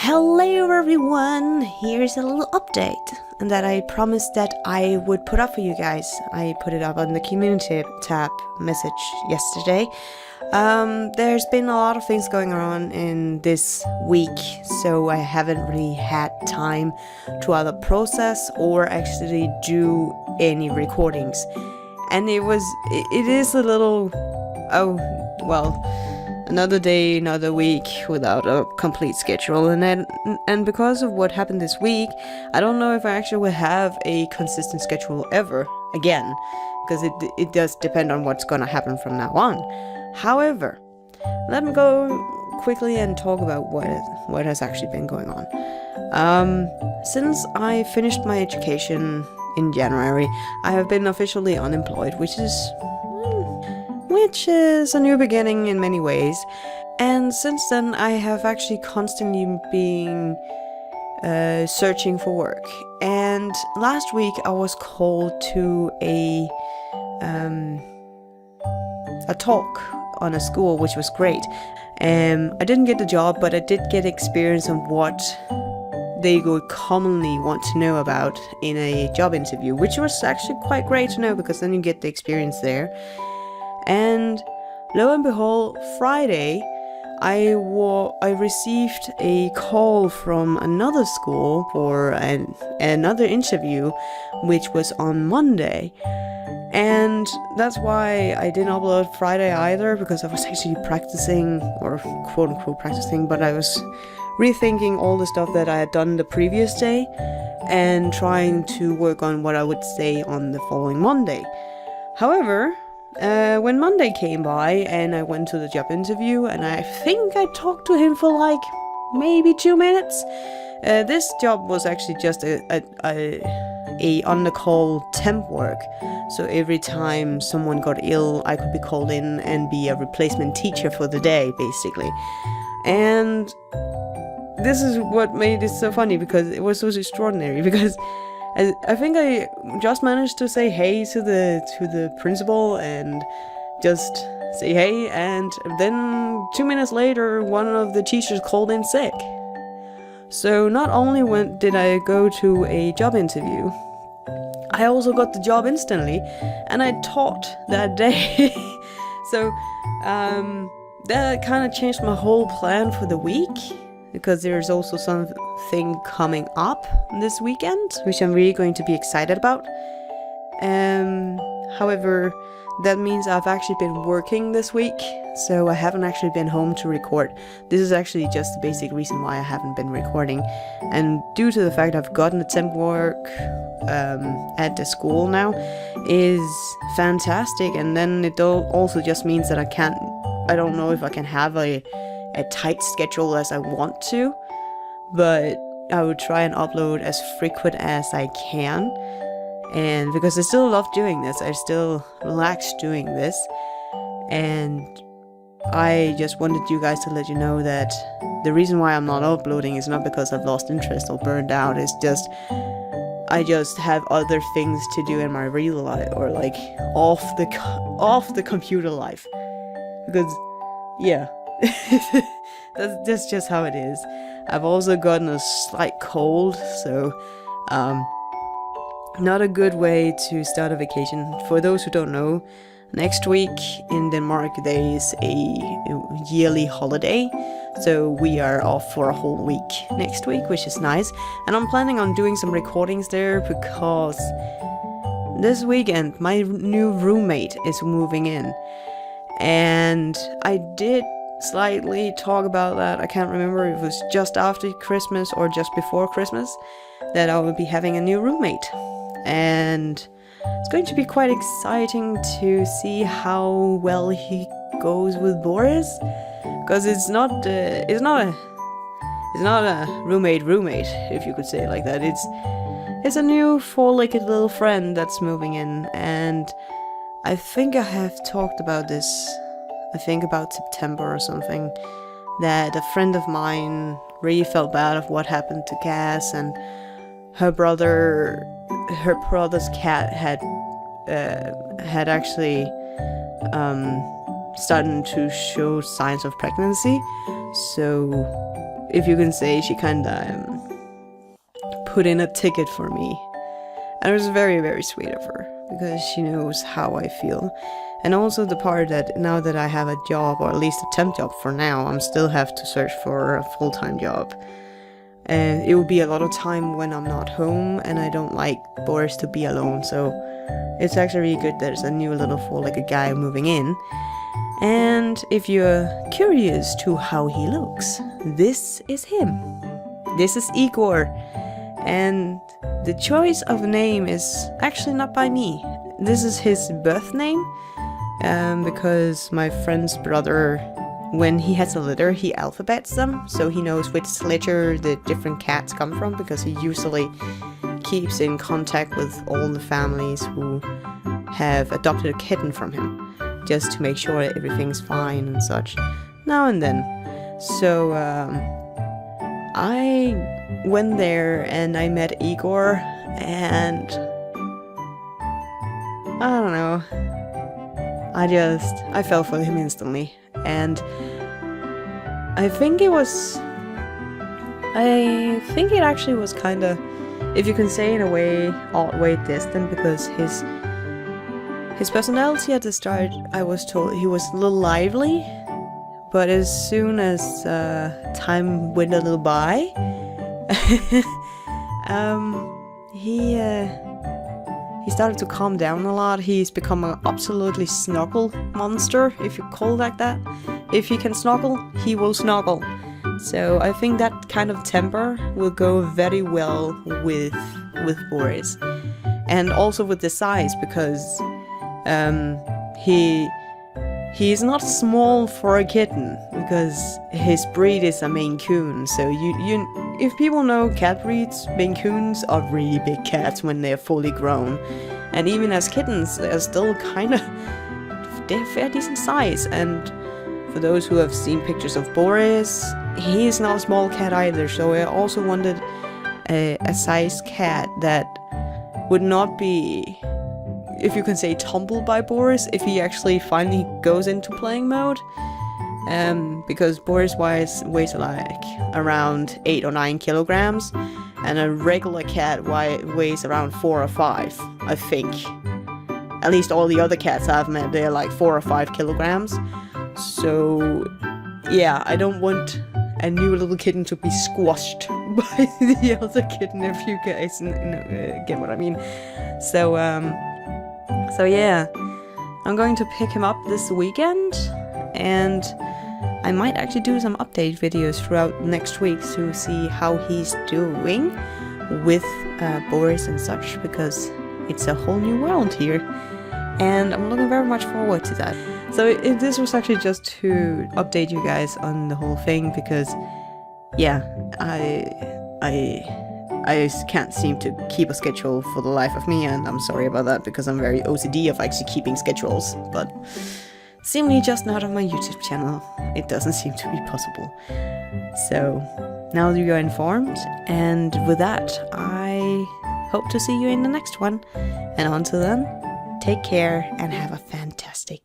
Hello everyone, here's a little update that I promised that I would put up for you guys. I put it up on the community tab message yesterday. There's been a lot of things going on in this week, so I haven't really had time to either process or actually do any recordings. And it is a little, another day, another week without a complete schedule, and because of what happened this week, I don't know if I actually will have a consistent schedule ever again, because it does depend on what's gonna happen from now on. However, let me go quickly and talk about what has actually been going on. Since I finished my education in January, I have been officially unemployed, which is a new beginning in many ways. And since then, I have actually constantly been searching for work. And last week, I was called to a talk on a school, which was great. I didn't get the job, but I did get experience on what they would commonly want to know about in a job interview, which was actually quite great to know, because then you get the experience there. And lo and behold, Friday, I received a call from another school for another interview, which was on Monday. And that's why I didn't upload Friday either, because I was actually practicing, or quote-unquote practicing, but I was rethinking all the stuff that I had done the previous day and trying to work on what I would say on the following Monday. However, when Monday came by and I went to the job interview, and I think I talked to him for like maybe 2 minutes. This job was actually just a on-the-call temp work. So every time someone got ill, I could be called in and be a replacement teacher for the day, basically. And this is what made it so funny, because it was so extraordinary, because I think I just managed to say hey to the principal and just say hey, and then 2 minutes later, one of the teachers called in sick. So not only did I go to a job interview, I also got the job instantly, and I taught that day. So that kind of changed my whole plan for the week, because there's also something coming up this weekend, which I'm really going to be excited about. However, that means I've actually been working this week, so I haven't actually been home to record. This is actually just the basic reason why I haven't been recording. And due to the fact I've gotten the temp work at the school now is fantastic, and then it also just means that I don't know if I can have a tight schedule as I want to, but I would try and upload as frequent as I can. And because I still love doing this, I still relax doing this, and I just wanted you guys to let you know that the reason why I'm not uploading is not because I've lost interest or burned out. It's just I just have other things to do in my real life, or like off the computer life, because yeah. That's just how it is. I've also gotten a slight cold, so not a good way to start a vacation. For those who don't know, next week in Denmark there is a yearly holiday, so we are off for a whole week next week, which is nice. And I'm planning on doing some recordings there, because this weekend my new roommate is moving in, and I did slightly talk about that. I can't remember if it was just after Christmas or just before Christmas that I will be having a new roommate, and it's going to be quite exciting to see how well he goes with Boris, because it's not a roommate, if you could say it like that. It's a new four-legged little friend that's moving in, and I think I have talked about this, I think about September or something, that a friend of mine really felt bad of what happened to Cass, and her brother's cat had actually started to show signs of pregnancy. So if you can say, she kind of put in a ticket for me. And it was very, very sweet of her, because she knows how I feel. And also the part that now that I have a job, or at least a temp job for now, I'm still have to search for a full-time job. And it will be a lot of time when I'm not home, and I don't like Boris to be alone, so it's actually really good there's a new little four-legged guy moving in. And if you're curious to how he looks, this is him. This is Igor. And the choice of a name is actually not by me. This is his birth name, because my friend's brother, when he has a litter, he alphabets them, so he knows which litter the different cats come from, because he usually keeps in contact with all the families who have adopted a kitten from him, just to make sure that everything's fine and such, now and then. So I went there and I met Igor, and I don't know, I fell for him instantly. And I think it actually was kind of, if you can say in a way, odd way distant, because his personality at the start, I was told he was a little lively, but as soon as time went a little by, he started to calm down a lot. He's become an absolutely snuggle monster, if you call it like that. If he can snuggle, he will snuggle. So I think that kind of temper will go very well with Boris. And also with the size, because he's not small for a kitten, because his breed is a Maine Coon. So if people know cat breeds, Maine Coons are really big cats when they're fully grown. And even as kittens, they're still they're fair decent size. And for those who have seen pictures of Boris, he's not a small cat either. So I also wanted a size cat that would not be, if you can say, tumbled by Boris if he actually finally goes into playing mode. Because Boris weighs like around 8 or 9 kilograms, and a regular cat weighs around 4 or 5, I think. At least all the other cats I've met, they're like 4 or 5 kilograms. So yeah, I don't want a new little kitten to be squashed by the other kitten, if you guys get what I mean. So yeah, I'm going to pick him up this weekend, and I might actually do some update videos throughout next week to see how he's doing with Boris and such, because it's a whole new world here, and I'm looking very much forward to that. So this was actually just to update you guys on the whole thing, because yeah, I can't seem to keep a schedule for the life of me, and I'm sorry about that, because I'm very OCD of actually keeping schedules, but seemingly just not on my YouTube channel. It doesn't seem to be possible. So now you are informed, and with that, I hope to see you in the next one. And until then, take care and have a fantastic